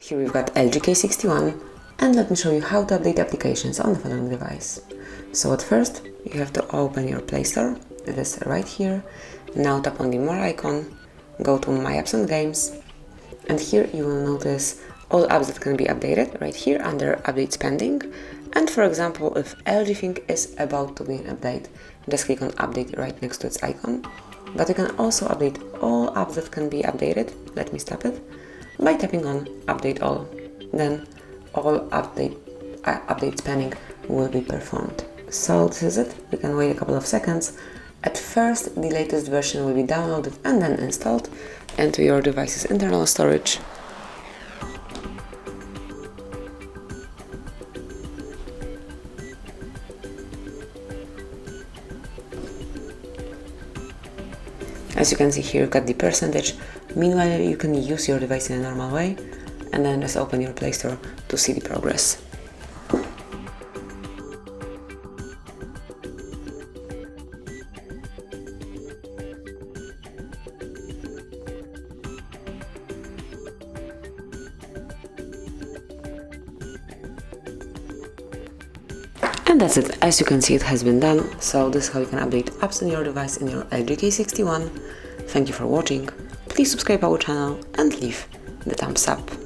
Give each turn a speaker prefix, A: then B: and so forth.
A: Here we've got LG K61, and let me show you how to update applications on the following device. So at first, you have to open your Play Store. It is right here. Now tap on the More icon, go to My Apps and Games, and here you will notice all apps that can be updated right here under Updates Pending. And for example, if LG Think is about to be an update, just click on Update right next to its icon. But you can also update all apps that can be updated. Let me stop it by tapping on Update All. Then all updates pending will be performed. So this is it. We can wait a couple of seconds. At first, the latest version will be downloaded and then installed into your device's internal storage. As you can see here, you've got the percentage. Meanwhile, you can use your device in a normal way and then just open your Play Store to see the progress. And that's it. As you can see, it has been done. So this is how you can update apps on your device in your LG K61. Thank you for watching. Please subscribe our channel and leave the thumbs up.